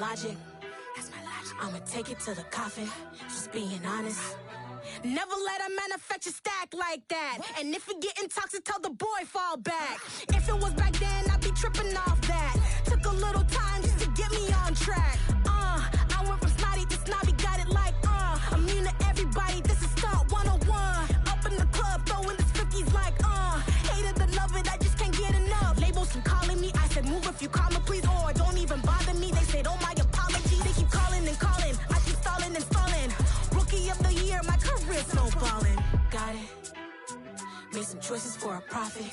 logic. I'ma take it to the coffin, just being honest. Never let a manufacture stack like that. And if it getting toxic, tell the boy fall back. If it was back then, I'd be tripping off that. Took a little time just to get me on track. I went from snotty to snobby, got it like immune to everybody, this is stunt 101. Up in the club, throwing this 50s like hated to love it, I just can't get enough. Labels from calling me, I said move if you call me please, or don't even bother me. They said oh my apology, they keep calling and calling, I keep stalling and stalling. Rookie of the year, my career snowballing. Got it. Made some choices for a profit.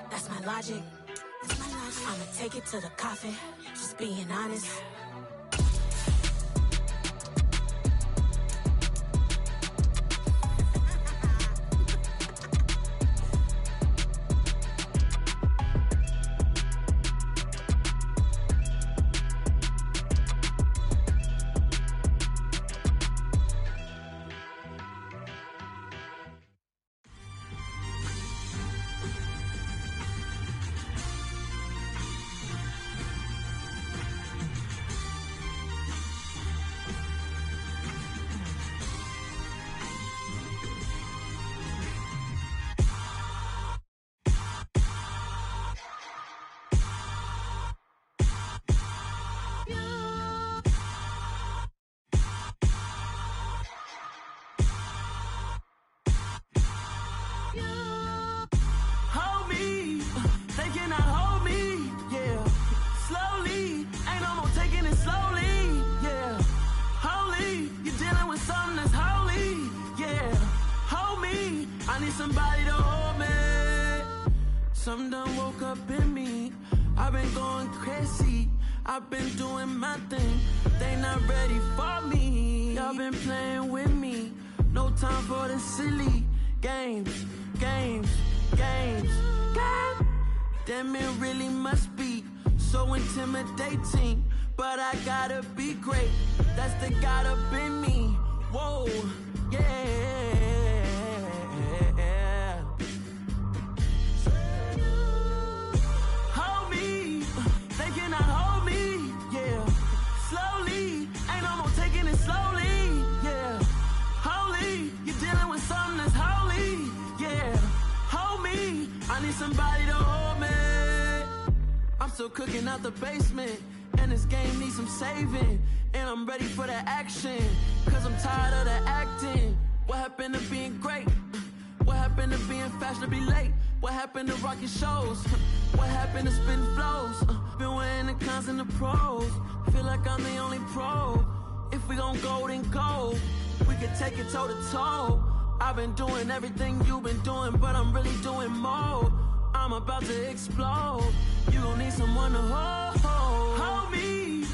That's my logic. I'ma take it to the coffin, just being honest. Somebody to hold me. Something done woke up in me. I've been going crazy. I've been doing my thing. They not ready for me. Y'all been playing with me. No time for the silly games. Damn, it really must be so intimidating. But I gotta be great. That's the God up in me. Whoa, yeah. Somebody to hold me. I'm still cooking out the basement, and this game needs some saving. And I'm ready for the action, cause I'm tired of the acting. What happened to being great? What happened to being fashionably late? What happened to rocking shows? What happened to spitting flows? Been wearing the cons and the pros. Feel like I'm the only pro. If we gon' go, then go. We can take it toe to toe. I've been doing everything you've been doing, but I'm really doing more. I'm about to explode. You gon' need someone to hold me.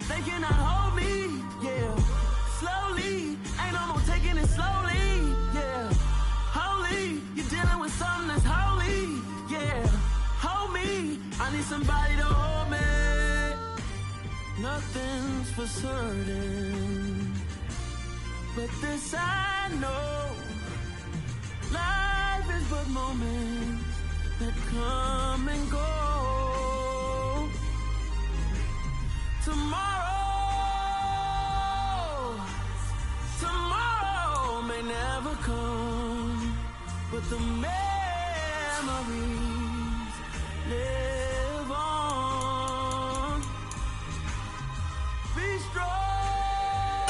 They cannot hold me, yeah. Slowly, ain't no more taking it slowly, yeah. Holy, you're dealing with something that's holy, yeah. Hold me, I need somebody to hold me. Nothing's for certain, but this I know. Life is but moments that come and go. Tomorrow may never come, but the memories live on. Be strong,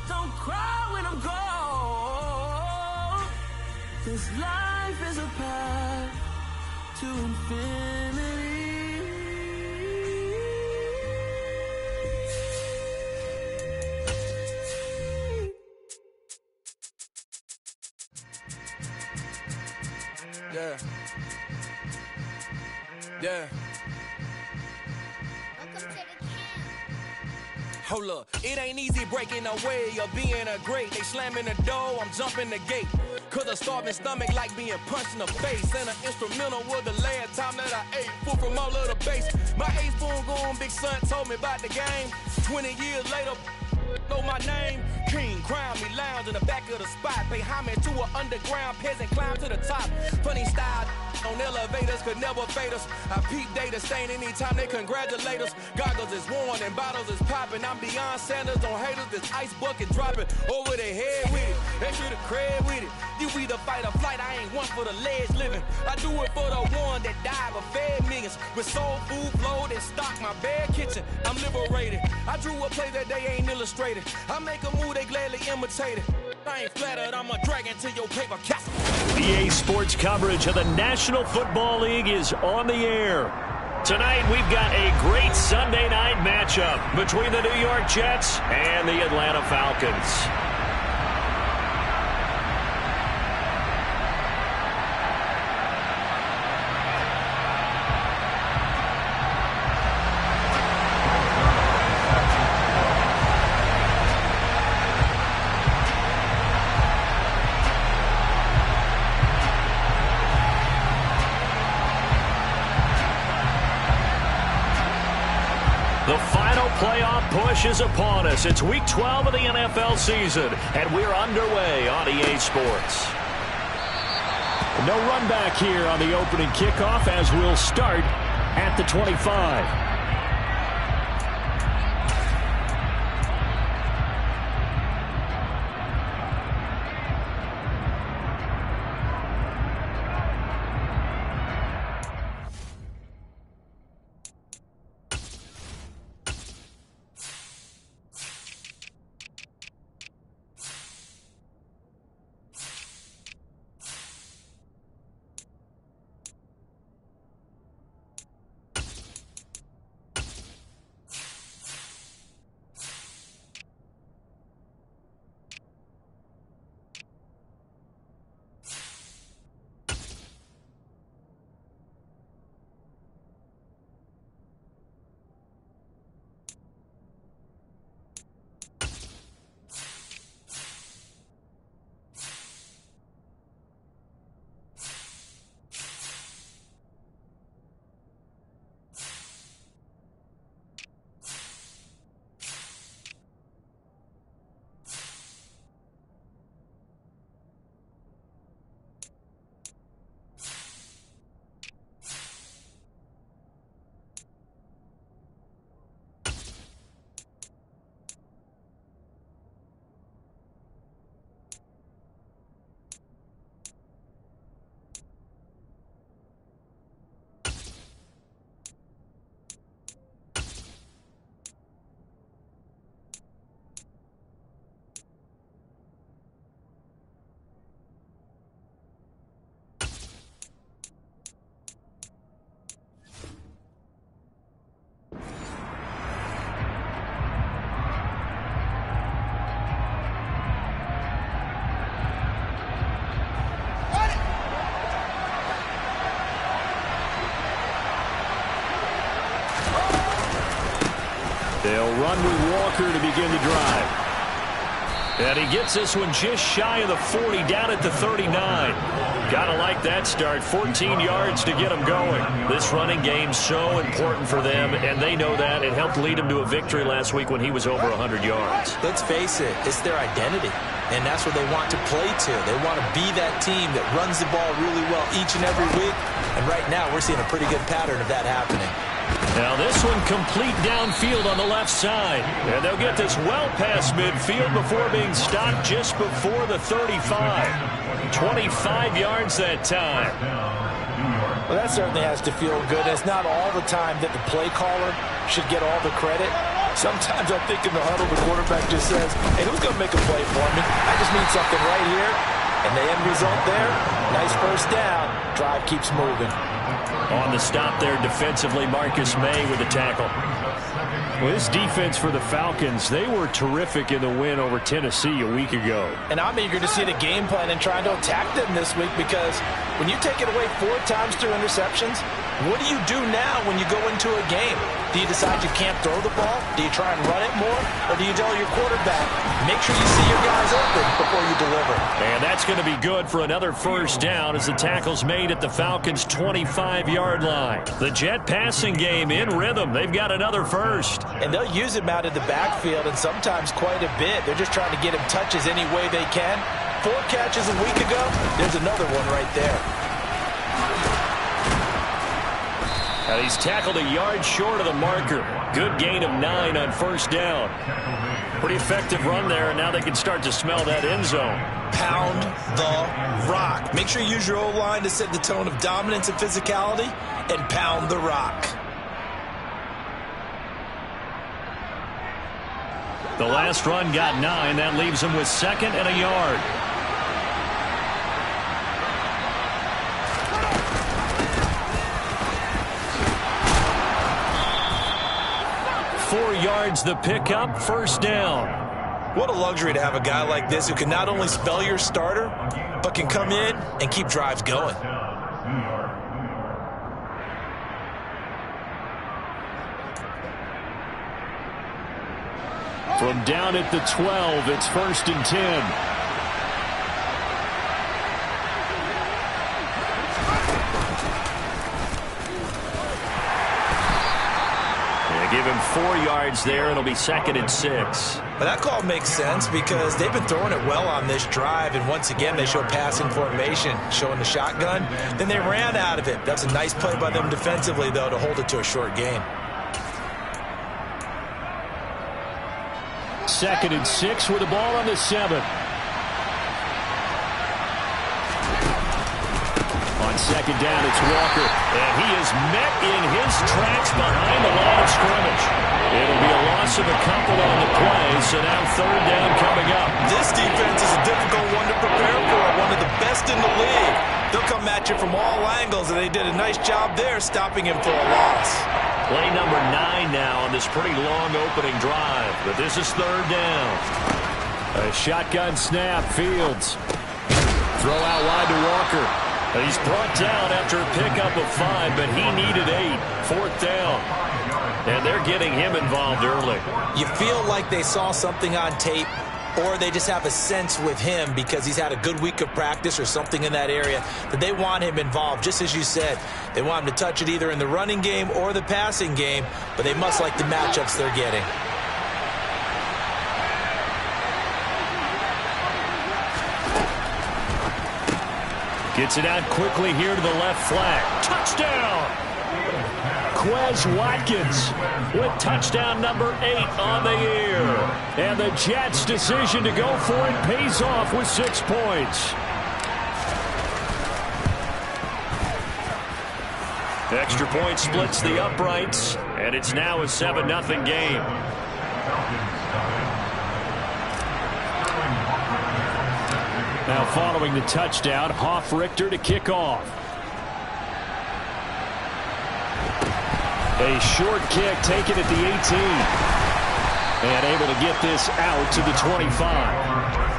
don't cry when I'm gone. This life is a path to infinity. Yeah. Yeah. Hold up, it ain't easy breaking away or being a great. They slamming the door, I'm jumping the gate. Cause a starving stomach like being punched in the face. And an instrumental was the last time that I ate food from all of the base. My 8 spoon going big son told me about the game. 20 years later, know my name? King, crown me, lounge in the back of the spot. Pay homage to an underground peasant, climb to the top. Funny style on elevators could never fade us. I peep data stain anytime they congratulate us. Goggles is worn and bottles is popping. I'm Deion Sanders on haters, this ice bucket dropping over their head with it. Extra the cred with it. You either fight or flight, I ain't one for the ledge living. I do it for the one that died but fed millions. With soul food flowed and stocked my bad kitchen. I'm liberated. I drew a play that they ain't illustrated. I make a move, they gladly imitate it. I ain't flattered, I'm a dragon to your paper castle. EA Sports coverage of the National Football League is on the air. Tonight, we've got a great Sunday night matchup between the New York Jets and the Atlanta Falcons. The final playoff push is upon us. It's week 12 of the NFL season, and we're underway on EA Sports. No run back here on the opening kickoff as we'll start at the 25. They'll run with Walker to begin the drive. And he gets this one just shy of the 40, down at the 39. Gotta like that start. 14 yards to get them going. This running game's so important for them, and they know that. It helped lead them to a victory last week when he was over 100 yards. Let's face it, it's their identity, and that's what they want to play to. They want to be that team that runs the ball really well each and every week, and right now we're seeing a pretty good pattern of that happening. Now this one complete downfield on the left side. And they'll get this well past midfield before being stopped just before the 35. 25 yards that time. Well, that certainly has to feel good. It's not all the time that the play caller should get all the credit. Sometimes I think in the huddle the quarterback just says, hey, who's going to make a play for me? I just need something right here. And the end result there, nice first down. Drive keeps moving. On the stop there defensively, Marcus May with the tackle. Well, this defense for the Falcons, they were terrific in the win over Tennessee a week ago. And I'm eager to see the game plan and trying to attack them this week, because when you take it away 4 times through interceptions, What do you do now when you go into a game? Do you decide you can't throw the ball? Do you try and run it more? Or do you tell your quarterback, make sure you see your guys open before you deliver? And that's going to be good for another first down as the tackle's made at the Falcons' 25-yard line. The Jet passing game in rhythm. They've got another first. And they'll use him out of the backfield and sometimes quite a bit. They're just trying to get him touches any way they can. 4 catches a week ago. There's another one right there. And he's tackled a yard short of the marker. Good gain of 9 on first down. Pretty effective run there, and now they can start to smell that end zone. Pound the rock. Make sure you use your O-line to set the tone of dominance and physicality, and pound the rock. The last run got 9. That leaves him with 2nd and a yard. 4 yards the pickup, first down. What a luxury to have a guy like this who can not only spell your starter, but can come in and keep drives going. From down at the 12, it's 1st and 10. Give him 4 yards there. It'll be 2nd and 6. But that call makes sense because they've been throwing it well on this drive, and once again they show passing formation, showing the shotgun. Then they ran out of it. That's a nice play by them defensively, though, to hold it to a short gain. 2nd and 6 with the ball on the 7. On 2nd down, it's Walker, and he is met in his tracks behind the line of scrimmage. It'll be a loss of a couple on the play, so now 3rd down coming up. This defense is a difficult one to prepare for, one of the best in the league. They'll come at you from all angles, and they did a nice job there stopping him for a loss. Play number 9 now on this pretty long opening drive, but this is 3rd down. A shotgun snap, Fields. Throw out wide to Walker. He's brought down after a pickup of 5, but he needed 8. 4th down. And they're getting him involved early. You feel like they saw something on tape, or they just have a sense with him because he's had a good week of practice or something in that area that they want him involved. Just as you said, they want him to touch it either in the running game or the passing game, but they must like the matchups they're getting. Gets it out quickly here to the left flank. Touchdown! Quez Watkins with touchdown number 8 on the year. And the Jets' decision to go for it pays off with 6 points. Extra point splits the uprights, and it's now a 7-0 game. Now following the touchdown, Hoff-Richter to kick off. A short kick taken at the 18. And able to get this out to the 25.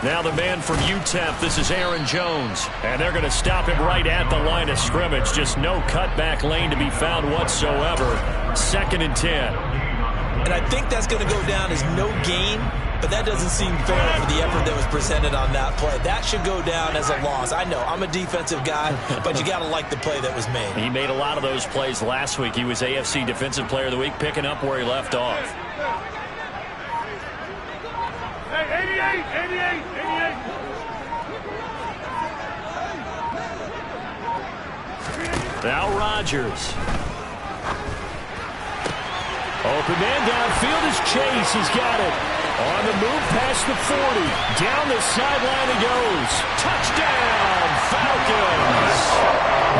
Now the man from UTEP, this is Aaron Jones. And they're going to stop him right at the line of scrimmage. Just no cutback lane to be found whatsoever. 2nd and 10. And I think that's going to go down as no gain, but that doesn't seem fair for the effort that was presented on that play. That should go down as a loss. I know, I'm a defensive guy, but you got to like the play that was made. He made a lot of those plays last week. He was AFC Defensive Player of the Week, picking up where he left off. Hey, 88. Now Rodgers. Open man downfield is Chase. He's got it. On the move past the 40. Down the sideline he goes. Touchdown, Falcons.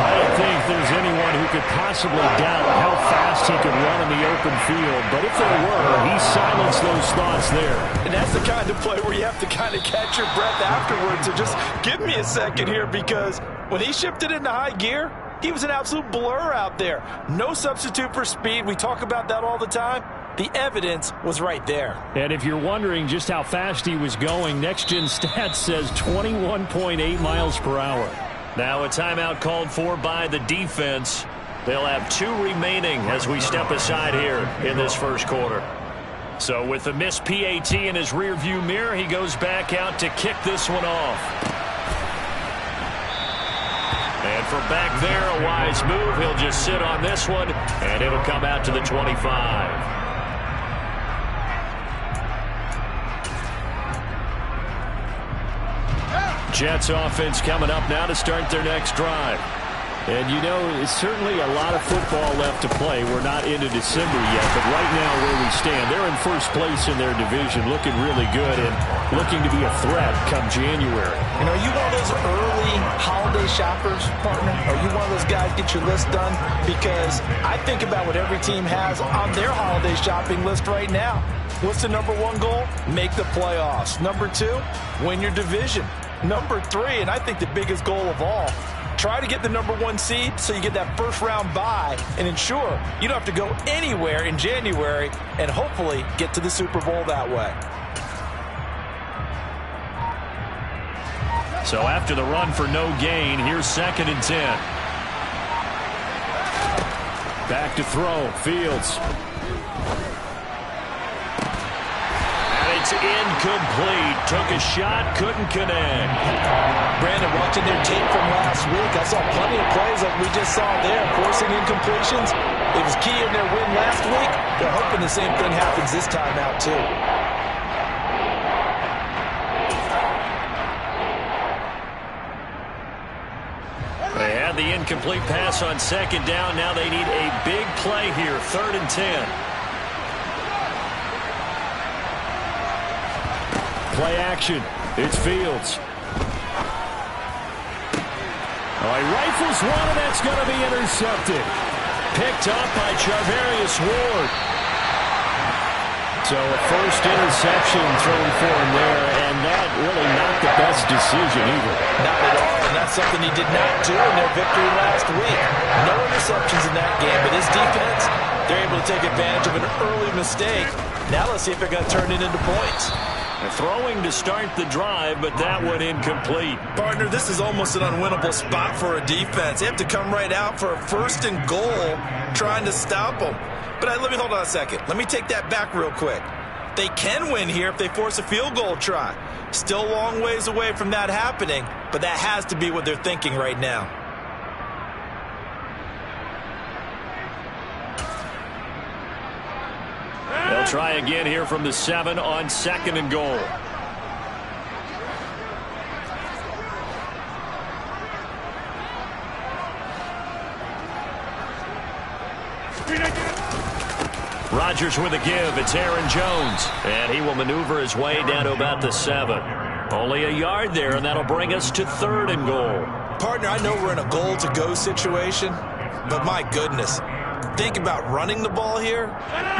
I don't think there's anyone who could possibly doubt how fast he could run in the open field, but if there were, he silenced those thoughts there. And that's the kind of play where you have to kind of catch your breath afterwards and just give me a second here, because when he shifted into high gear, he was an absolute blur out there. No substitute for speed. We talk about that all the time. The evidence was right there. And if you're wondering just how fast he was going, Next Gen Stats says 21.8 miles per hour. Now a timeout called for by the defense. They'll have 2 remaining as we step aside here in this first quarter. So with the missed PAT in his rearview mirror, he goes back out to kick this one off. And from back there, a wise move. He'll just sit on this one, and it'll come out to the 25. Jets offense coming up now to start their next drive. And, you know, it's certainly a lot of football left to play. We're not into December yet, but right now where we stand, they're in first place in their division, looking really good and looking to be a threat come January. And are you one of those early holiday shoppers, partner? Are you one of those guys get your list done? Because I think about what every team has on their holiday shopping list right now. What's the number 1 goal? Make the playoffs. Number 2, win your division. Number 3, and I think the biggest goal of all, try to get the number 1 seed so you get that first round bye and ensure you don't have to go anywhere in January and hopefully get to the Super Bowl that way. So after the run for no gain, here's 2nd and 10. Back to throw, Fields. It's incomplete. Took a shot, couldn't connect. Brandon, watching their tape from last week, I saw plenty of plays like we just saw there, forcing incompletions. It was key in their win last week. They're hoping the same thing happens this time out, too. They had the incomplete pass on 2nd down. Now they need a big play here, 3rd and 10. Play action. It's Fields. Oh, he rifles one, and that's going to be intercepted. Picked up by Charvarius Ward. So a first interception thrown for him there, and that really not the best decision either. Not at all, and that's something he did not do in their victory last week. No interceptions in that game, but his defense, they're able to take advantage of an early mistake. Now let's see if they're going to turn it into points. Throwing to start the drive, but that one incomplete. Partner, this is almost an unwinnable spot for a defense. They have to come right out for a 1st and goal trying to stop them. But let me hold on a second. Let me take that back real quick. They can win here if they force a field goal try. Still a long ways away from that happening, but that has to be what they're thinking right now. They'll try again here from the 7 on 2nd and goal. Rodgers with a give. It's Aaron Jones. And he will maneuver his way down to about the 7. Only a yard there, and that'll bring us to 3rd and goal. Partner, I know we're in a goal-to-go situation, but my goodness. Think about running the ball here.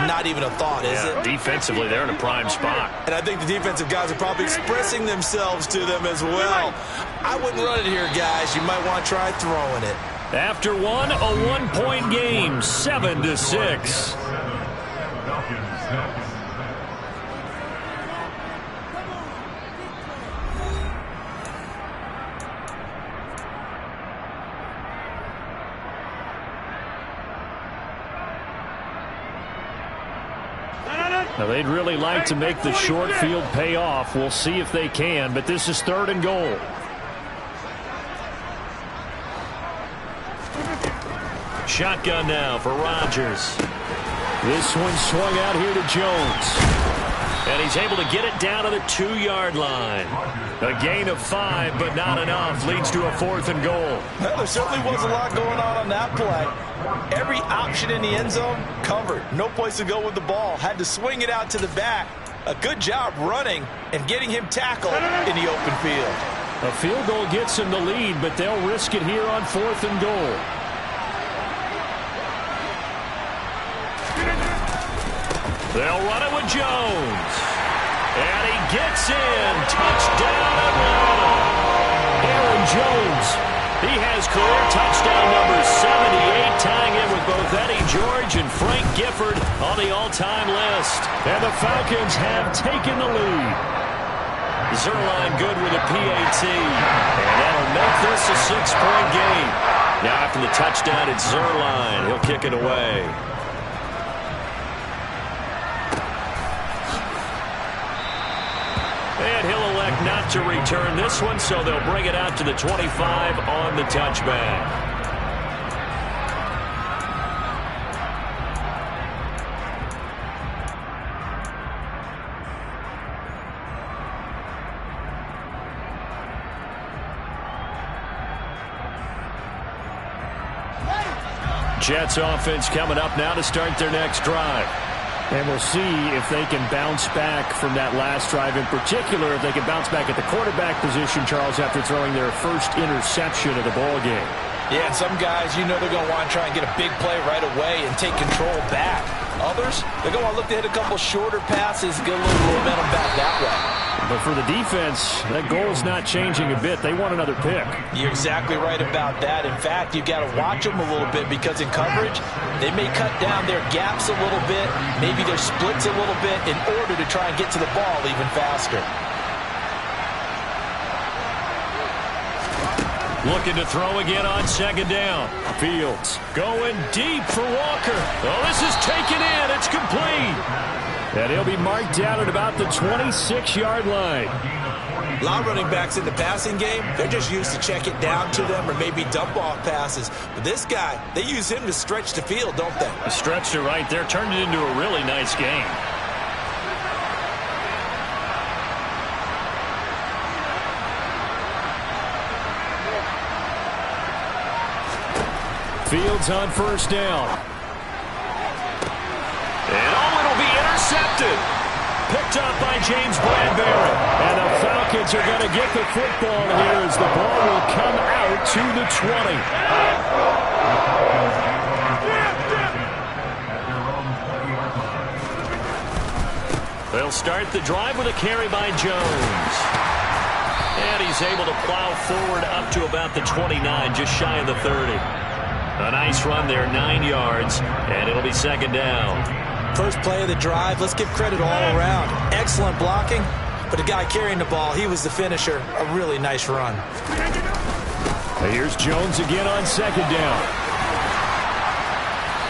Not even a thought, is it? Defensively, they're in a prime spot. And I think the defensive guys are probably expressing themselves to them as well. I wouldn't run it here, guys. You might want to try throwing it. After one, a 1-point game, 7-6. Now, they'd really like to make the short field pay off. We'll see if they can, but this is 3rd and goal. Shotgun now for Rodgers. This one swung out here to Jones. And he's able to get it down to the 2-yard line. A gain of 5, but not enough. Leads to a 4th and goal. Well, there certainly was a lot going on that play. Every option in the end zone covered. No place to go with the ball. Had to swing it out to the back. A good job running and getting him tackled in the open field. A field goal gets him the lead, but they'll risk it here on 4th and goal. They'll run it with Jones. And he gets in. Touchdown, Atlanta. Aaron Jones. He has career touchdown number 78, tying it with both Eddie George and Frank Gifford on the all-time list. And the Falcons have taken the lead. Zuerlein good with a PAT. And that'll make this a 6-point game. Now after the touchdown, it's Zuerlein. He'll kick it away. And he'll elect not to return this one, so they'll bring it out to the 25 on the touchback. Jets offense coming up now to start their next drive. And we'll see if they can bounce back from that last drive. In particular, if they can bounce back at the quarterback position, Charles, after throwing their first interception of the ball game. Yeah, and some guys, you know they're going to want to try and get a big play right away and take control back. Others, they're going to want to look to hit a couple shorter passes, get a little momentum back that way. But for the defense, that goal is not changing a bit. They want another pick. You're exactly right about that. In fact, you've got to watch them a little bit because in coverage, they may cut down their gaps a little bit, maybe their splits a little bit in order to try and get to the ball even faster. Looking to throw again on second down. Fields going deep for Walker. Oh, this is taken in. It's complete. And he'll be marked down at about the 26-yard line. A lot of running backs in the passing game, they're just used to check it down to them or maybe dump off passes. But this guy, they use him to stretch the field, don't they? Stretched it right there, turned it into a really nice game. Fields on first down. Intercepted. Picked up by James Bradbury. And the Falcons are going to get the football here as the ball will come out to the 20. They'll start the drive with a carry by Jones. And he's able to plow forward up to about the 29, just shy of the 30. A nice run there, 9 yards, and it'll be second down. First play of the drive, let's give credit all around. Excellent blocking, but the guy carrying the ball, he was the finisher. A really nice run. Here's Jones again on second down.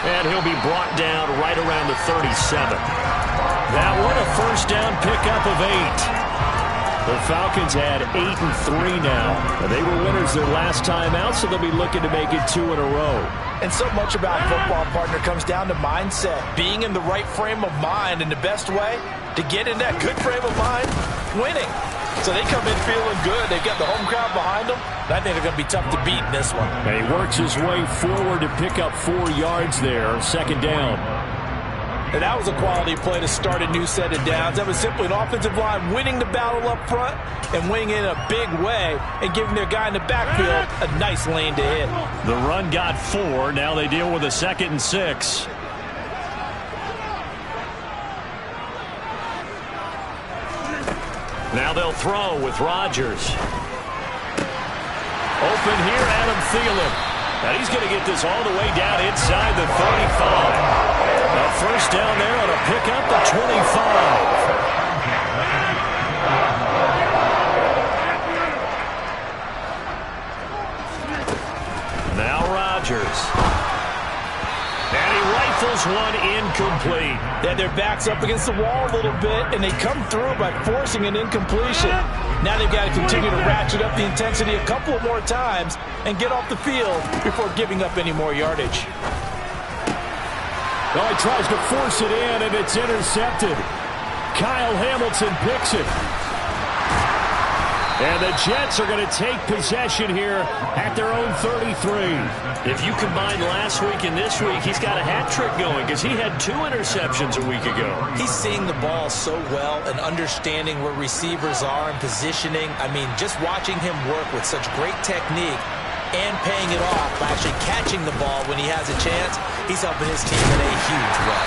And he'll be brought down right around the 37. That one, a first down pickup of 8. The Falcons had 8-3 now. They were winners their last time out, so they'll be looking to make it 2 in a row. And so much about football, partner, comes down to mindset. Being in the right frame of mind, and the best way to get in that good frame of mind, winning. So they come in feeling good. They've got the home crowd behind them. I think they're going to be tough to beat in this one. And he works his way forward to pick up 4 yards there, second down. And that was a quality play to start a new set of downs. That was simply an offensive line winning the battle up front and winning in a big way and giving their guy in the backfield a nice lane to hit. The run got 4. Now they deal with a 2nd and 6. Now they'll throw with Rodgers. Open here, Adam Thielen. And he's going to get this all the way down inside the 35. A first down there on a pickup at 25. Now Rodgers. And he rifles one incomplete. They had their backs up against the wall a little bit, and they come through by forcing an incompletion. Now they've got to continue to ratchet up the intensity a couple of more times and get off the field before giving up any more yardage. Oh, he tries to force it in, and it's intercepted. Kyle Hamilton picks it. And the Jets are going to take possession here at their own 33. If you combine last week and this week, he's got a hat trick going because he had 2 interceptions a week ago. He's seeing the ball so well and understanding where receivers are and positioning. I mean, just watching him work with such great technique and paying it off by actually catching the ball when he has a chance, he's helping his team in a huge way.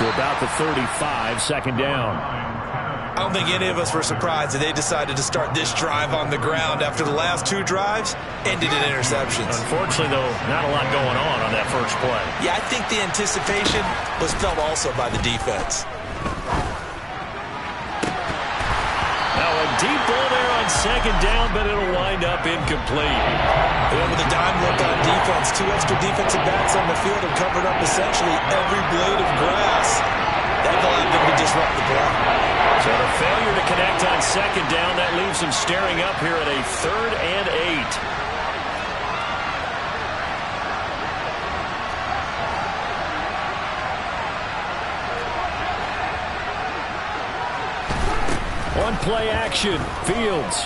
to about the 35, second down. I don't think any of us were surprised that they decided to start this drive on the ground after the last 2 drives ended in interceptions. Unfortunately, though, not a lot going on that first play. Yeah, I think the anticipation was felt also by the defense. Now a deep ball there on second down, but it'll wind up incomplete. And with a dime look on defense, 2 extra defensive backs on the field have covered up essentially every blade of grass. That allowed them to disrupt the play. So a failure to connect on second down, that leaves them staring up here at a 3rd and 8. On play action, Fields.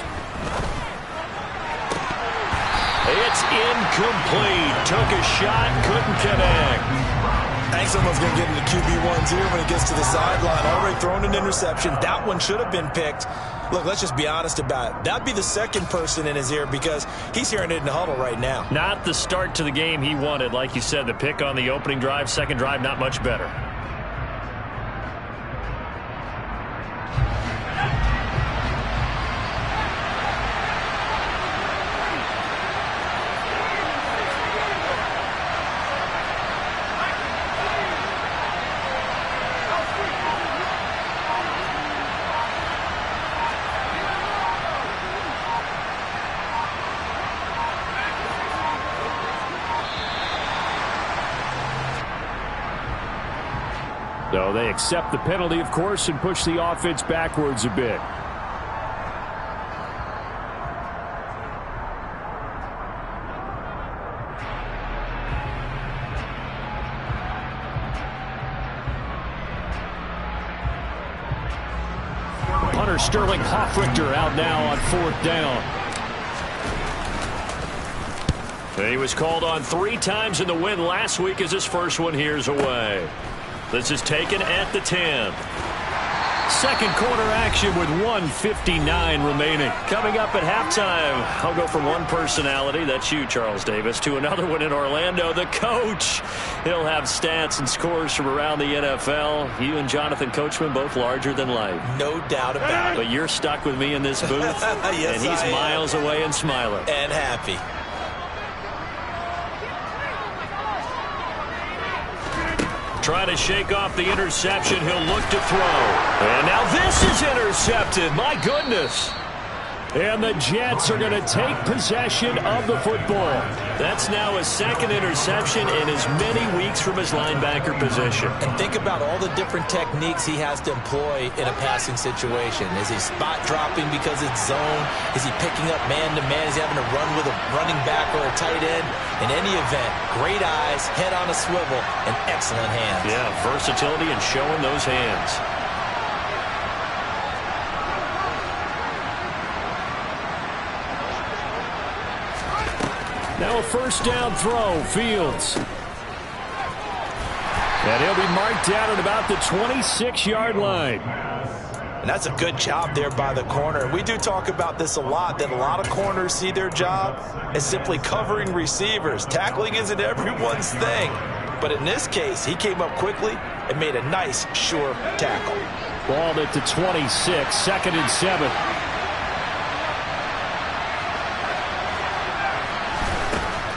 It's incomplete. Took a shot, couldn't connect. I think someone's going to get into QB1's ear when it gets to the sideline. Already thrown an interception. That one should have been picked. Look, let's just be honest about it. That'd be the second person in his ear because he's hearing it in the huddle right now. Not the start to the game he wanted. Like you said, the pick on the opening drive, second drive, not much better. So they accept the penalty, of course, and push the offense backwards a bit. Punter Sterling Hoffrichter out now on 4th down. He was called on 3 times in the win last week as his first one here's away. This is taken at the 10. Second quarter action with 1:59 remaining. Coming up at halftime, I'll go from one personality, that's you, Charles Davis, to another one in Orlando, the coach. He'll have stats and scores from around the NFL. You and Jonathan Coachman both larger than life. No doubt about it. But you're stuck with me in this booth, yes, and he's miles away and smiling. And happy. Trying to shake off the interception. He'll look to throw. And now this is intercepted. My goodness. And the Jets are going to take possession of the football. That's now his second interception in as many weeks from his linebacker position. And think about all the different techniques he has to employ in a passing situation. Is he spot dropping because it's zone? Is he picking up man-to-man? Is he having to run with a running back or a tight end? In any event, great eyes, head on a swivel, and excellent hands. Yeah, versatility and showing those hands. Now a first down throw, Fields. And he'll be marked down at about the 26-yard line. And that's a good job there by the corner. We do talk about this a lot, that a lot of corners see their job as simply covering receivers. Tackling isn't everyone's thing. But in this case, he came up quickly and made a nice, sure tackle. Ball at the 26, 2nd and 7.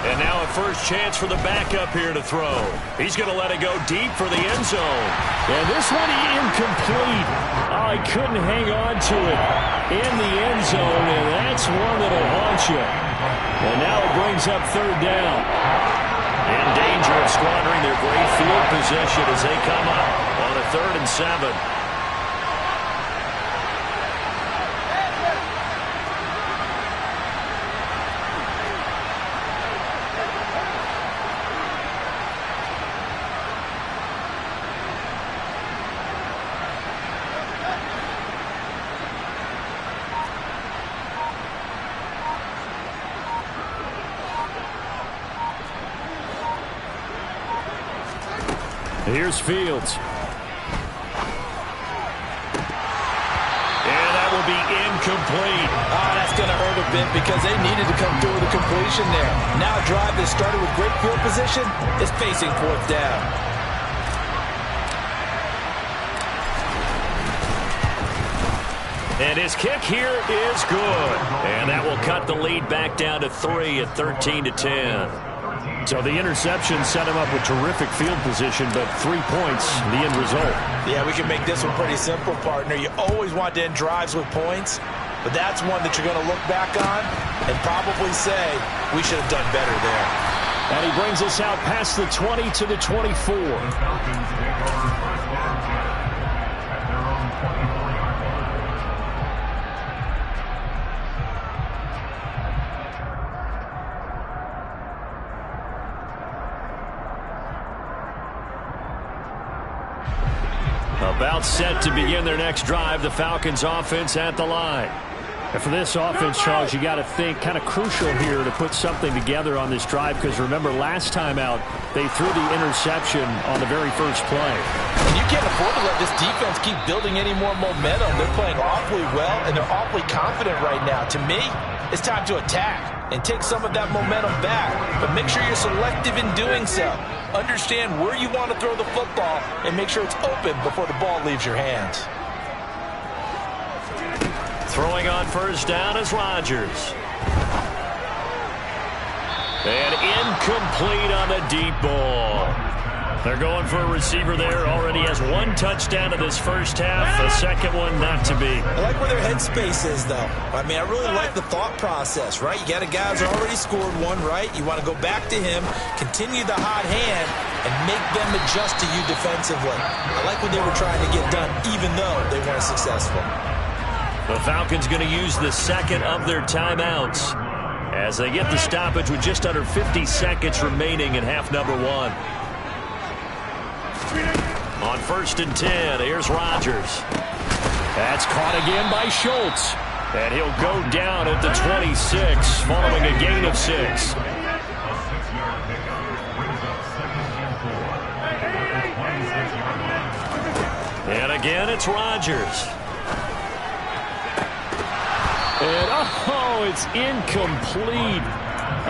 And now a first chance for the backup here to throw. He's going to let it go deep for the end zone. And this one incomplete. Oh, he couldn't hang on to it in the end zone, and that's one that'll haunt you. And now it brings up 3rd down. In danger of squandering their great field position as they come up on a 3rd and 7. Here's Fields. And that will be incomplete. Oh, that's going to hurt a bit because they needed to come through with a completion there. Now a drive that started with great field position is facing 4th down. And his kick here is good. And that will cut the lead back down to 3 at 13-10. So the interception set him up with terrific field position, but 3 points, the end result. Yeah, we can make this one pretty simple, partner. You always want to end drives with points, but that's one that you're going to look back on and probably say, we should have done better there. And he brings us out past the 20 to the 24. About set to begin their next drive, the Falcons offense at the line. And for this offense, Charles, you got to think kind of crucial here to put something together on this drive, because remember last time out they threw the interception on the very first play. And you can't afford to let this defense keep building any more momentum. They're playing awfully well, and they're awfully confident right now. To me, it's time to attack and take some of that momentum back, but make sure you're selective in doing so. Understand where you want to throw the football and make sure it's open before the ball leaves your hands. Throwing on first down is Rodgers. And incomplete on the deep ball. They're going for a receiver there. Already has 1 touchdown in this first half. The second one not to be. I like where their headspace is, though. I mean, I really like the thought process, right? You got a guy who's already scored one, right? You want to go back to him, continue the hot hand, and make them adjust to you defensively. I like what they were trying to get done, even though they weren't successful. The Falcons going to use the second of their timeouts as they get the stoppage with just under 50 seconds remaining in half number 1. On 1st and 10, here's Rodgers. That's caught again by Schultz. And he'll go down at the 26, following a gain of 6. And again, it's Rodgers. And, it's incomplete.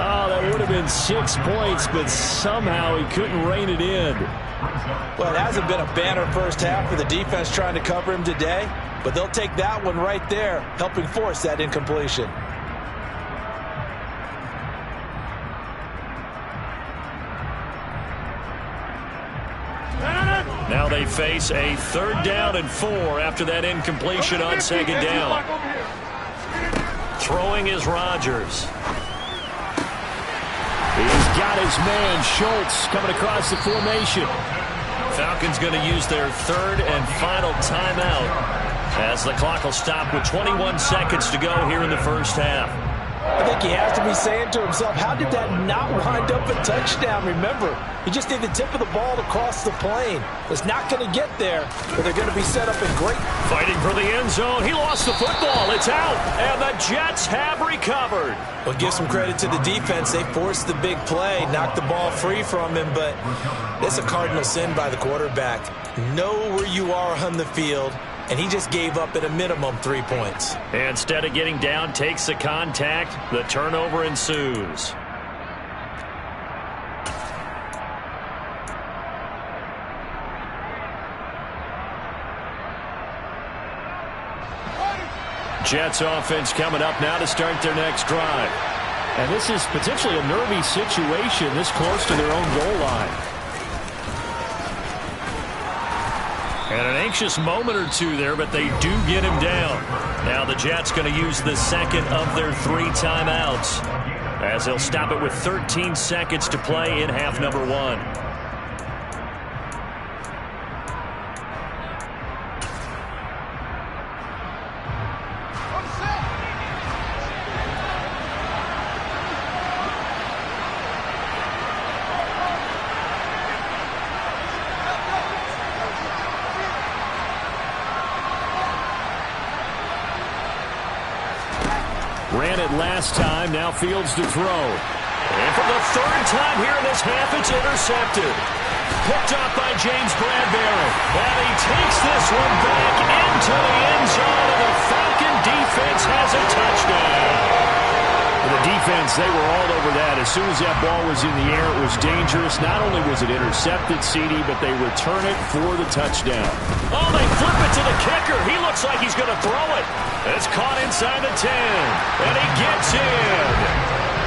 Oh, that would have been 6 points, but somehow he couldn't rein it in. Well, it hasn't been a banner first half for the defense trying to cover him today, but they'll take that one right there, helping force that incompletion. Now they face a 3rd down and 4 after that incompletion on 2nd down. Throwing is Rodgers. He's got his man, Schultz, coming across the formation. Falcons going to use their 3rd and final timeout as the clock will stop with 21 seconds to go here in the first half. I think he has to be saying to himself, how did that not wind up a touchdown? Remember, he just did the tip of the ball to cross the plane. It's not going to get there, but they're going to be set up in great. Fighting for the end zone. He lost the football. It's out, and the Jets have recovered. Well, give some credit to the defense. They forced the big play, knocked the ball free from him, but it's a cardinal sin by the quarterback. Know where you are on the field, and he just gave up at a minimum 3 points. Instead of getting down, takes the contact. The turnover ensues. Jets offense coming up now to start their next drive. And this is potentially a nervy situation this close to their own goal line. And an anxious moment or two there, but they do get him down. Now the Jets going to use the second of their 3 timeouts as they'll stop it with 13 seconds to play in half number 1. Ran it last time, now Fields to throw. And for the 3rd time here in this half, it's intercepted. Picked up by James Bradbury. And he takes this one back into the end zone, and the Falcon defense has a touchdown. The defense defense, they were all over that. As soon as that ball was in the air, it was dangerous. Not only was it intercepted, CD, but they return it for the touchdown. Oh, they flip it to the kicker. He looks like he's going to throw it. It's caught inside the 10, and he gets in.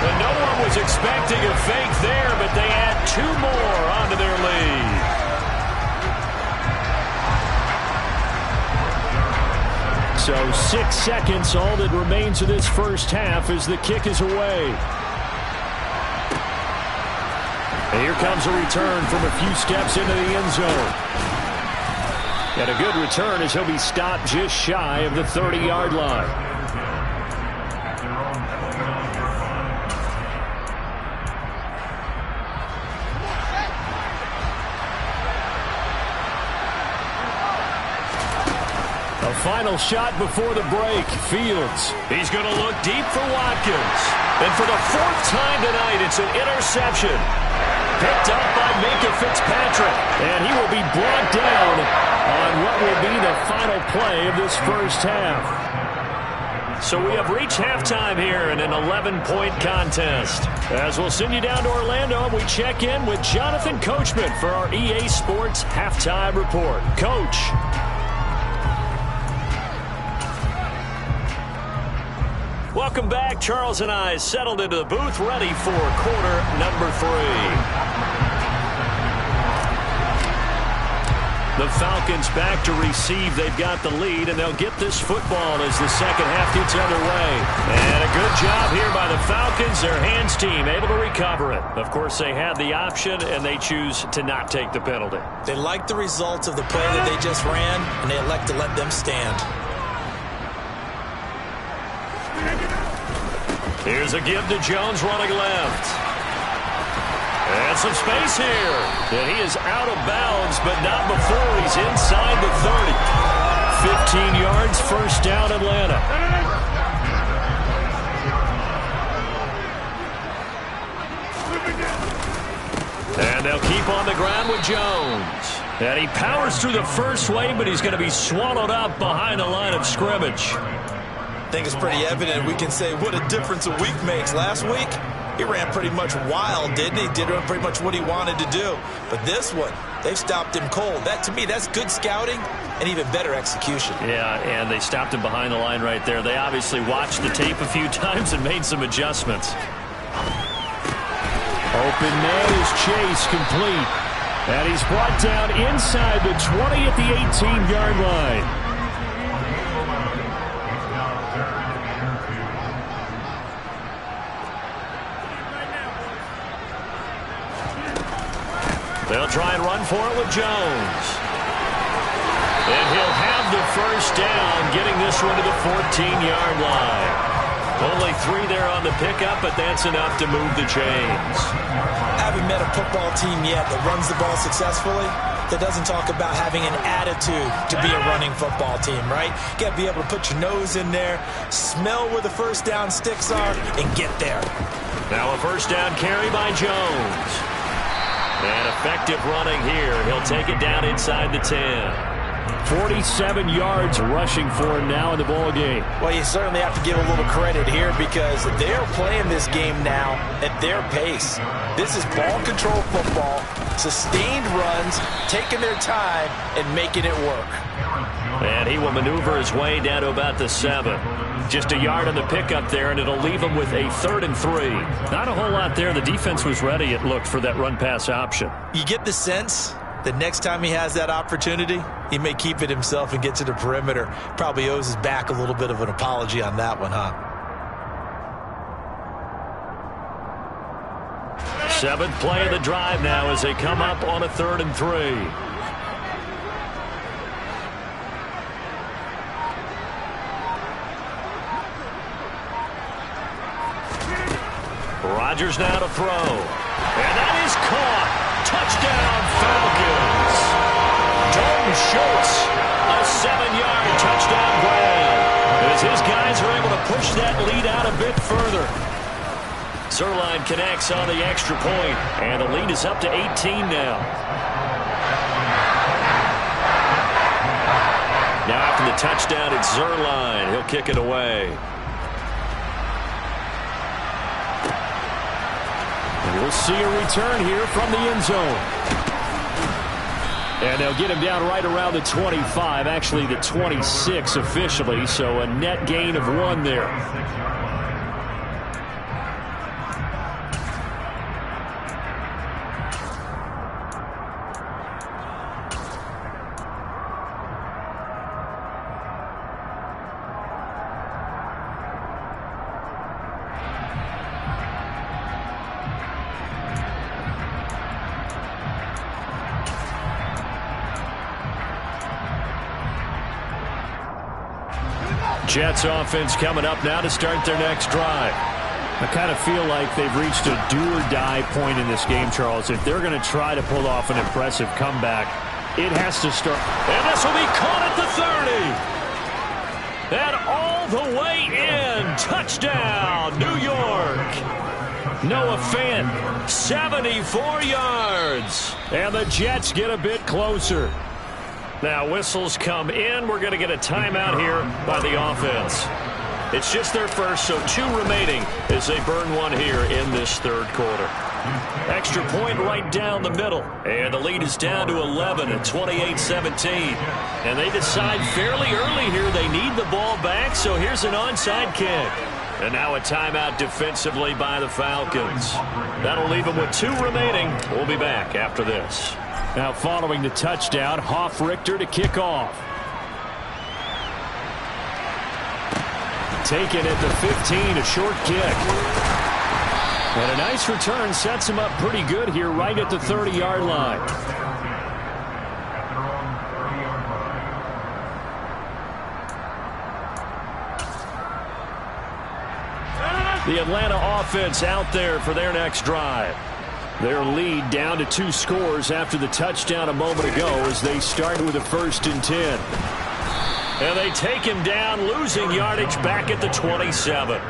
And no one was expecting a fake there, but they add 2 more onto their lead. So 6 seconds, all that remains of this first half as the kick is away. And here comes a return from a few steps into the end zone. And a good return as he'll be stopped just shy of the 30-yard line. Final shot before the break. Fields. He's going to look deep for Watkins. And for the 4th time tonight, it's an interception. Picked up by Minkah Fitzpatrick. And he will be brought down on what will be the final play of this first half. So we have reached halftime here in an 11-point contest. As we'll send you down to Orlando, we check in with Jonathan Coachman for our EA Sports Halftime Report. Coach. Welcome back. Charles and I settled into the booth, ready for quarter number 3. The Falcons back to receive. They've got the lead, and they'll get this football as the second half gets underway. And a good job here by the Falcons. Their hands team able to recover it. Of course, they had the option, and they choose to not take the penalty. They like the results of the play that they just ran, and they elect to let them stand. Here's a give to Jones running left. And some space here. And he is out of bounds, but not before he's inside the 30. 15 yards, first down, Atlanta. And they'll keep on the ground with Jones. And he powers through the first wave, but he's going to be swallowed up behind the line of scrimmage. I think it's pretty evident. We can say what a difference a week makes. Last week, he ran pretty much wild, didn't he? Did pretty much what he wanted to do. But this one, they've stopped him cold. That, to me, that's good scouting and even better execution. Yeah, and they stopped him behind the line right there. They obviously watched the tape a few times and made some adjustments. Open man is Chase, complete. And he's brought down inside the 20 at the 18-yard line. They'll try and run for it with Jones. And he'll have the first down, getting this one to the 14-yard line. Only 3 there on the pickup, but that's enough to move the chains. I haven't met a football team yet that runs the ball successfully that doesn't talk about having an attitude to be a running football team, right? You got to be able to put your nose in there, smell where the first down sticks are, and get there. Now a first down carry by Jones. And effective running here. He'll take it down inside the 10. 47 yards rushing for him now in the ball game. Well, you certainly have to give a little credit here because they're playing this game now at their pace. This is ball control football, sustained runs, taking their time, and making it work. And he will maneuver his way down to about the 7. Just a yard on the pickup there, and it'll leave him with a 3rd and 3. Not a whole lot there. The defense was ready, it looked, for that run-pass option. You get the sense that next time he has that opportunity, he may keep it himself and get to the perimeter. Probably owes his back a little bit of an apology on that one, huh? 7th play of the drive now as they come up on a 3rd and 3. Rodgers now to throw. And that is caught. Touchdown, Falcons. Dalton Schultz, a 7-yard touchdown grab. As his guys are able to push that lead out a bit further. Zuerlein connects on the extra point, and the lead is up to 18 now. Now after the touchdown, it's Zuerlein. He'll kick it away. And we'll see a return here from the end zone. And they'll get him down right around the 25, actually the 26 officially, so a net gain of 1 there. Jets offense coming up now to start their next drive. I kind of feel like they've reached a do-or-die point in this game, Charles. If they're going to try to pull off an impressive comeback, it has to start. And this will be caught at the 30. And all the way in. Touchdown, New York. Noah Fant, 74 yards. And the Jets get a bit closer. Now whistles come in. We're going to get a timeout here by the offense. It's just their first, so 2 remaining as they burn 1 here in this third quarter. Extra point right down the middle. And the lead is down to 11 at 28-17. And they decide fairly early here they need the ball back, so here's an onside kick. And now a timeout defensively by the Falcons. That'll leave them with 2 remaining. We'll be back after this. Now following the touchdown, Hofrichter to kick off. Taken at the 15, a short kick. And a nice return sets him up pretty good here right at the 30-yard line. The Atlanta offense out there for their next drive. Their lead down to 2 scores after the touchdown a moment ago as they start with a 1st and 10. And they take him down, losing yardage back at the 27.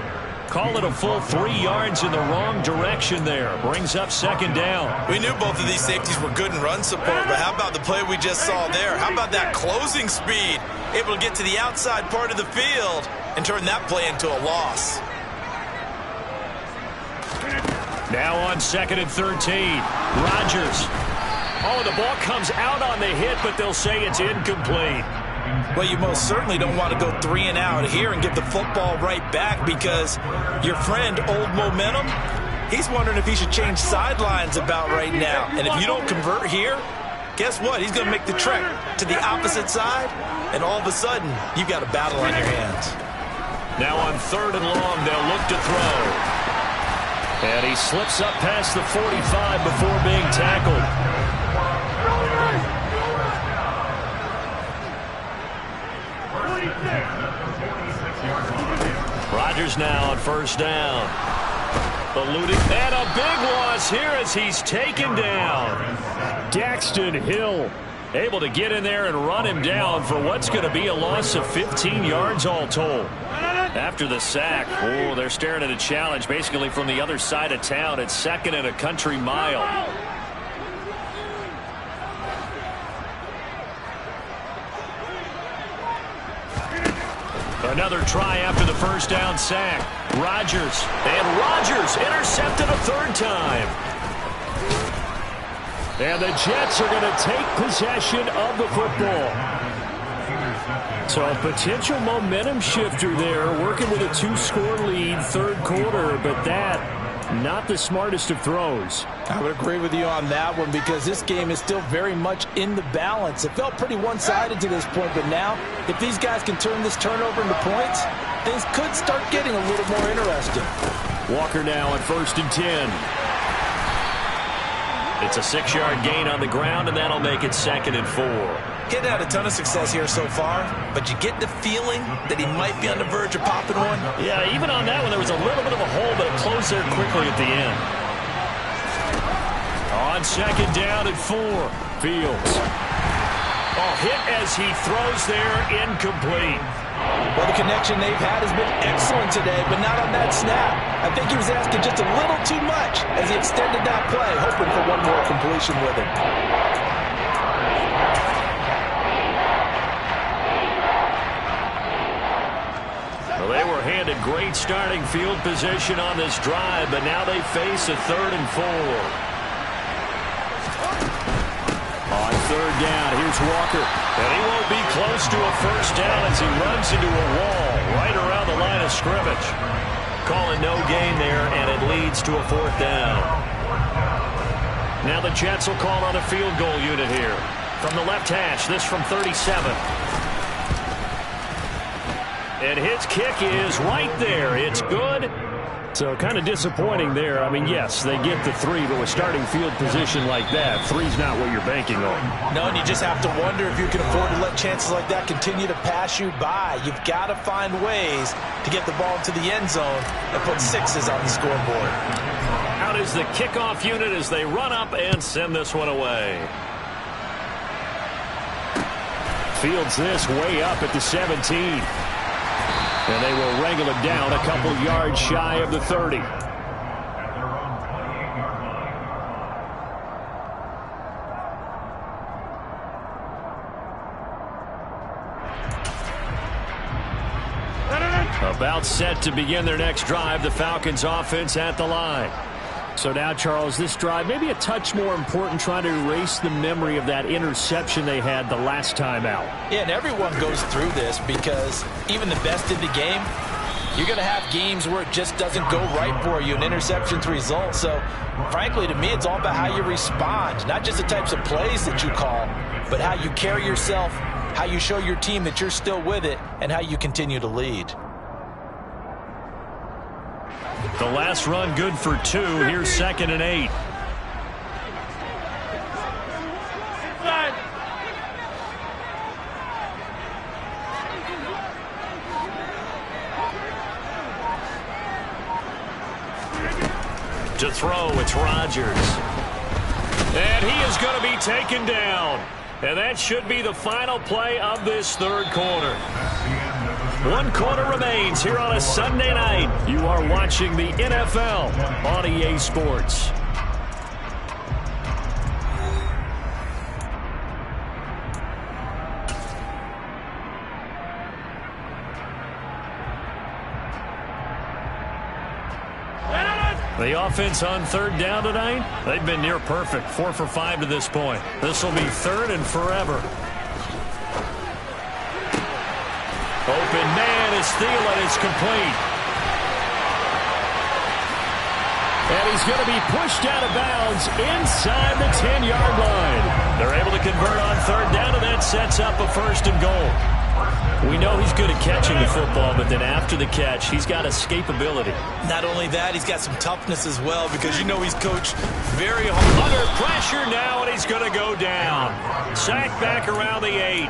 Call it a full 3 yards in the wrong direction there. Brings up 2nd down. We knew both of these safeties were good in run support, but how about the play we just saw there? How about that closing speed? Able to get to the outside part of the field and turn that play into a loss. Now on 2nd and 13. Rodgers. Oh, the ball comes out on the hit, but they'll say it's incomplete. Well, you most certainly don't want to go 3 and out here and get the football right back because your friend, Old Momentum, he's wondering if he should change sidelines about right now. And if you don't convert here, guess what? He's going to make the trek to the opposite side, and all of a sudden, you've got a battle on your hands. Now on 3rd and long, they'll look to throw. And he slips up past the 45 before being tackled. Rodgers now on 1st down. Eluded, and a big loss here as he's taken down. Daxton Hill able to get in there and run him down for what's going to be a loss of 15 yards all told. After the sack, oh, they're staring at a challenge basically from the other side of town. It's 2nd and a country mile. Another try after the 1st down sack. Rodgers, and Rodgers intercepted a 3rd time. And the Jets are going to take possession of the football. So a potential momentum shifter there, working with a 2-score lead, 3rd quarter, but that, not the smartest of throws. I would agree with you on that one because this game is still very much in the balance. It felt pretty one-sided to this point, but now, if these guys can turn this turnover into points, things could start getting a little more interesting. Walker now on 1st and 10. It's a 6-yard gain on the ground, and that'll make it 2nd and 4. Getting had a ton of success here so far, but you get the feeling that he might be on the verge of popping one. Yeah, even on that one, there was a little bit of a hole, but it closed there quickly at the end. On 2nd down at 4, Fields. Oh, hit as he throws there, incomplete. Well, the connection they've had has been excellent today, but not on that snap. I think he was asking just a little too much as he extended that play, hoping for one more completion with him. Well, they were landed great starting field position on this drive, but now they face a 3rd and 4. On 3rd down, here's Walker. And he won't be close to a first down as he runs into a wall right around the line of scrimmage. Calling no gain there, and it leads to a 4th down. Now the Jets will call on a field goal unit here. From the left hash, this from 37. And his kick is right there. It's good. So kind of disappointing there. I mean, yes, they get the 3, but with starting field position like that, 3's not what you're banking on. No, and you just have to wonder if you can afford to let chances like that continue to pass you by. You've got to find ways to get the ball into the end zone and put 6s on the scoreboard. Out is the kickoff unit as they run up and send this one away. Fields this way up at the 17. And they will wrangle it down a couple yards shy of the 30. About set to begin their next drive, the Falcons offense at the line. So now, Charles, this drive maybe a touch more important, trying to erase the memory of that interception they had the last time out. Yeah, and everyone goes through this because even the best in the game, you're going to have games where it just doesn't go right for you, and interceptions result. So, frankly, to me, it's all about how you respond, not just the types of plays that you call, but how you carry yourself, how you show your team that you're still with it, and how you continue to lead. The last run good for 2. Here's 2nd and 8. To throw, it's Rodgers. And he is going to be taken down. And that should be the final play of this 3rd quarter. 1 quarter remains here on a Sunday night. You are watching the NFL on EA Sports. The offense on 3rd down tonight, they've been near perfect. 4 for 5 to this point. This will be 3rd and forever. Open man is Thielen. It's complete. And he's going to be pushed out of bounds inside the 10-yard line. They're able to convert on 3rd down, and that sets up a 1st and goal. We know he's good at catching the football, but then after the catch, he's got escapability. Not only that, he's got some toughness as well, because you know he's coached very hard. Under pressure now, and he's going to go down. Sacked back around the 8.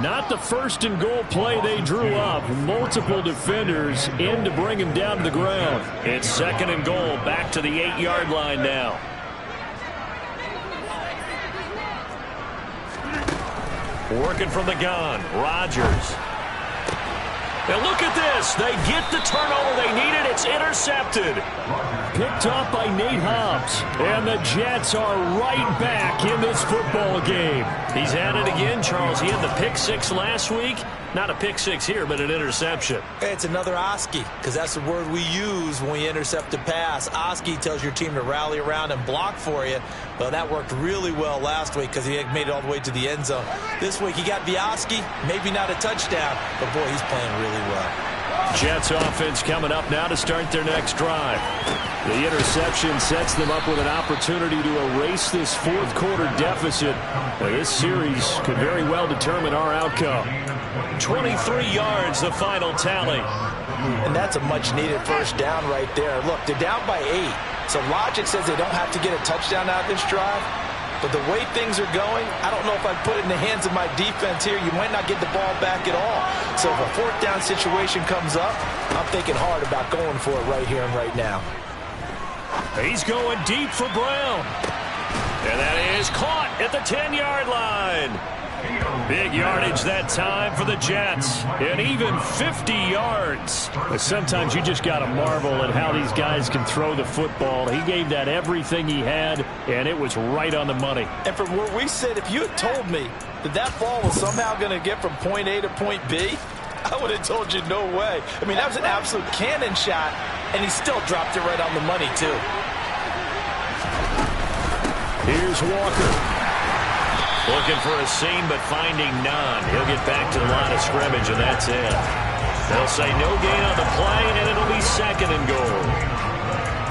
Not the 1st and goal play they drew up. Multiple defenders in to bring him down to the ground. It's 2nd and goal, back to the 8-yard line now. Working from the gun, Rodgers. And look at this. They get the turnover they needed. It's intercepted. Picked off by Nate Hobbs. And the Jets are right back in this football game. He's had it again, Charles. He had the pick 6 last week. Not a pick 6 here, but an interception. It's another Oski, because that's the word we use when we intercept a pass. Oski tells your team to rally around and block for you. Well, that worked really well last week because he made it all the way to the end zone. This week he got the Oski, maybe not a touchdown, but boy, he's playing really well. Jets offense coming up now to start their next drive. The interception sets them up with an opportunity to erase this 4th quarter deficit. This series could very well determine our outcome. 23 yards, the final tally. And that's a much-needed 1st down right there. Look, they're down by 8. So logic says they don't have to get a touchdown out of this drive. But the way things are going, I don't know if I'd put it in the hands of my defense here. You might not get the ball back at all. So if a 4th down situation comes up, I'm thinking hard about going for it right here and right now. He's going deep for Brown. And that is caught at the 10-yard line. Big yardage that time for the Jets. And even 50 yards. But sometimes you just got to marvel at how these guys can throw the football. He gave that everything he had, and it was right on the money. And from where we sit, if you had told me that that ball was somehow going to get from point A to point B, I would have told you no way. I mean, that was an absolute cannon shot, and he still dropped it right on the money, too. Here's Walker. Looking for a seam, but finding none. He'll get back to the line of scrimmage, and that's it. They'll say no gain on the play, and it'll be 2nd and goal.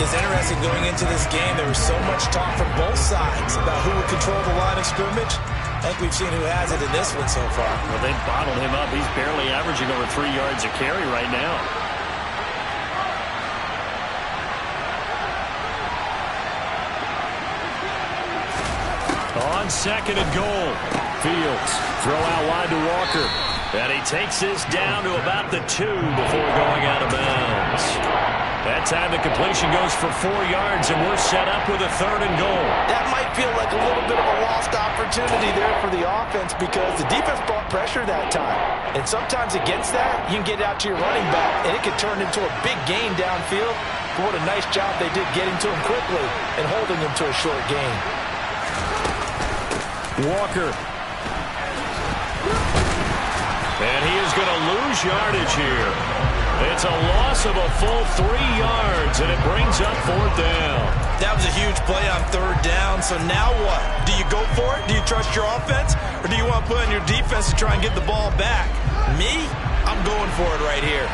It's interesting going into this game. There was so much talk from both sides about who would control the line of scrimmage. I think we've seen who has it in this one so far. Well, they bottled him up. He's barely averaging over 3 yards a carry right now. On 2nd and goal, Fields throw out wide to Walker. And he takes this down to about the 2 before going out of bounds. That time the completion goes for 4 yards, and we're set up with a 3rd and goal. That might feel like a little bit of a lost opportunity there for the offense because the defense brought pressure that time. And sometimes against that, you can get out to your running back, and it could turn into a big gain downfield. But what a nice job they did getting to him quickly and holding him to a short gain. Walker. And he is going to lose yardage here. It's a loss of a full 3 yards, and it brings up 4th down. That was a huge play on 3rd down, so now what? Do you go for it? Do you trust your offense? Or do you want to put on your defense to try and get the ball back? Me? I'm going for it right here.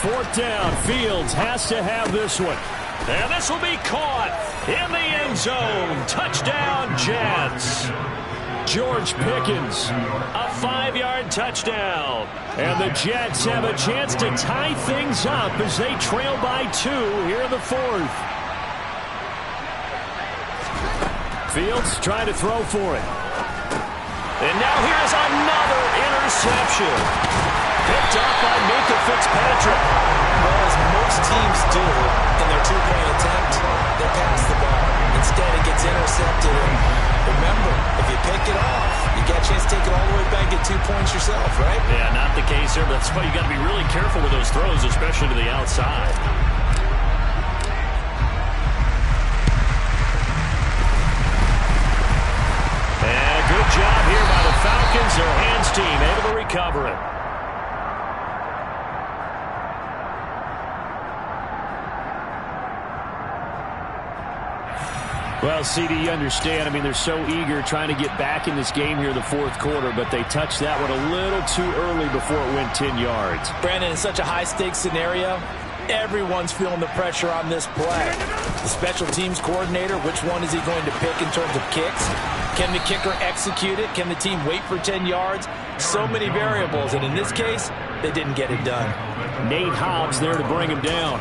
Fourth down, Fields has to have this one. And this will be caught in the end zone. Touchdown, Jets. George Pickens, a 5-yard touchdown. And the Jets have a chance to tie things up as they trail by 2 here in the 4th. Fields trying to throw for it. And now here's another interception. Picked up by Minkah Fitzpatrick. Well, as most teams do in their 2-point attempt, they pass the ball. Instead, it gets intercepted. And remember, if you pick it off, you got a chance to take it all the way back and get 2 points yourself, right? Yeah, not the case here, but that's why you got to be really careful with those throws, especially to the outside. And a good job here by the Falcons. Their hands team able to recover it. Well, CD, you understand. I mean, they're so eager trying to get back in this game here in the 4th quarter, but they touched that one a little too early before it went 10 yards. Brandon, in such a high-stakes scenario, everyone's feeling the pressure on this play. The special teams coordinator, which one is he going to pick in terms of kicks? Can the kicker execute it? Can the team wait for 10 yards? So many variables, and in this case, they didn't get it done. Nate Hobbs there to bring him down.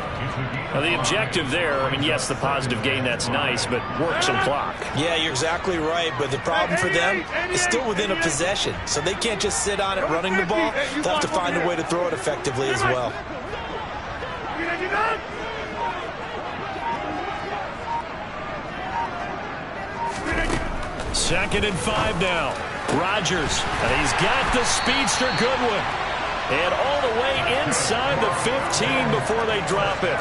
Now, the objective there, I mean, yes, the positive gain, that's nice, but work some clock. Yeah, you're exactly right, but the problem for them is still within a possession, so they can't just sit on it running the ball. They'll have to find a way to throw it effectively as well. Second and 5 now. Rodgers, and he's got the speedster Goodwin. And all the way inside the 15 before they drop it.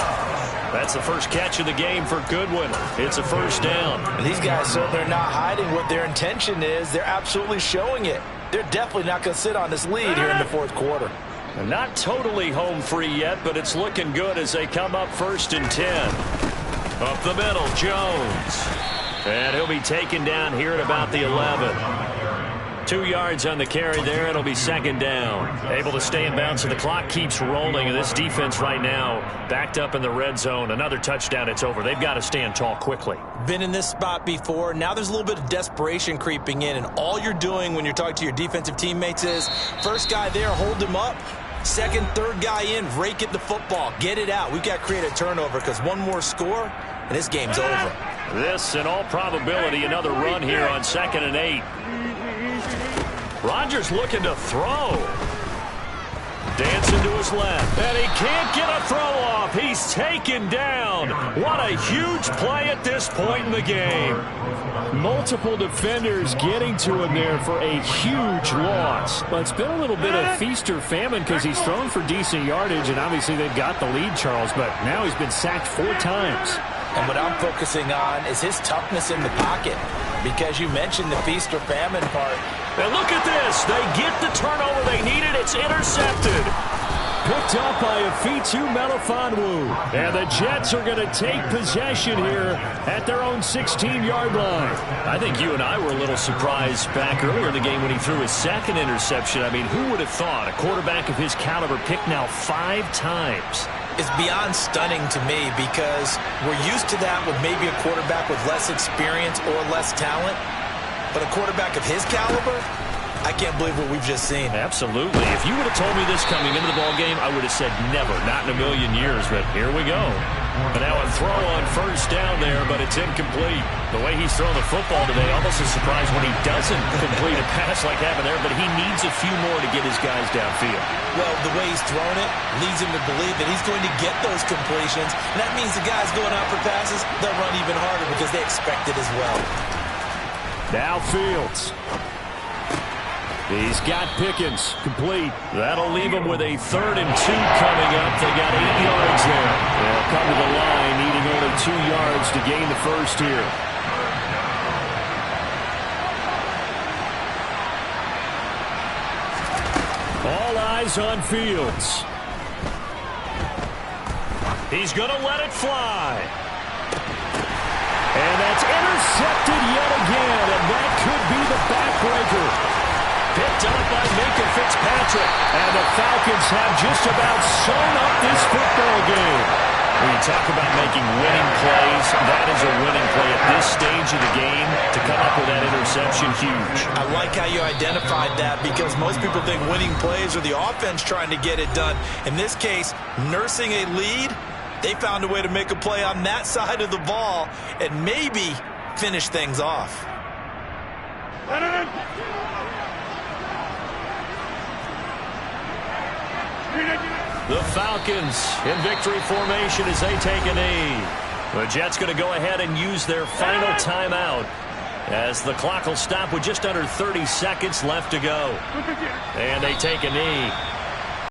That's the first catch of the game for Goodwin. It's a 1st down. And these guys certainly are not hiding what their intention is. They're absolutely showing it. They're definitely not going to sit on this lead here in the 4th quarter. And not totally home free yet, but it's looking good as they come up 1st and 10. Up the middle, Jones. And he'll be taken down here at about the 11. 2 yards on the carry there. It'll be 2nd down. Able to stay in bounds, so the clock keeps rolling. And this defense right now backed up in the red zone. Another touchdown, it's over. They've got to stand tall quickly. Been in this spot before. Now there's a little bit of desperation creeping in. And all you're doing when you're talking to your defensive teammates is, first guy there, hold him up. Second, third guy in, rake at the football. Get it out. We've got to create a turnover because one more score, and this game's over. This, in all probability, another run here on 2nd and 8. Rodgers looking to throw. Dancing to his left. And he can't get a throw off. He's taken down. What a huge play at this point in the game. Multiple defenders getting to him there for a huge loss. But it's been a little bit of feast or famine because he's thrown for decent yardage, and obviously they've got the lead, Charles, but now he's been sacked 4 times. And what I'm focusing on is his toughness in the pocket, because you mentioned the feast or famine part. And look at this. They get the turnover they needed. It's intercepted. Picked up by Afitu Melifonwu. And the Jets are going to take possession here at their own 16-yard line. I think you and I were a little surprised back earlier in the game when he threw his second interception. I mean, who would have thought a quarterback of his caliber picked now 5 times? It's beyond stunning to me, because we're used to that with maybe a quarterback with less experience or less talent. But a quarterback of his caliber, I can't believe what we've just seen. Absolutely. If you would have told me this coming into the ballgame, I would have said never, not in a million years. But here we go. And now a throw on first down there, but it's incomplete. The way he's thrown the football today, almost a surprise when he doesn't complete a pass like happened there, but he needs a few more to get his guys downfield. Well, the way he's thrown it leads him to believe that he's going to get those completions. And that means the guys going out for passes, they'll run even harder because they expect it as well. Now Fields. He's got Pickens complete. That'll leave him with a 3rd and 2 coming up. They got 8 yards there. They'll come to the line, needing only 2 yards to gain the first here. All eyes on Fields. He's going to let it fly. And that's intercepted yet again, and that could be the backbreaker. Picked up by Minkah Fitzpatrick. And the Falcons have just about sewn up this football game. When you talk about making winning plays, that is a winning play at this stage of the game. To come up with that interception, huge. I like how you identified that, because most people think winning plays are the offense trying to get it done. In this case, nursing a lead, they found a way to make a play on that side of the ball and maybe finish things off. The Falcons in victory formation as they take a knee. The Jets going to go ahead and use their final timeout as the clock will stop with just under 30 seconds left to go. And they take a knee.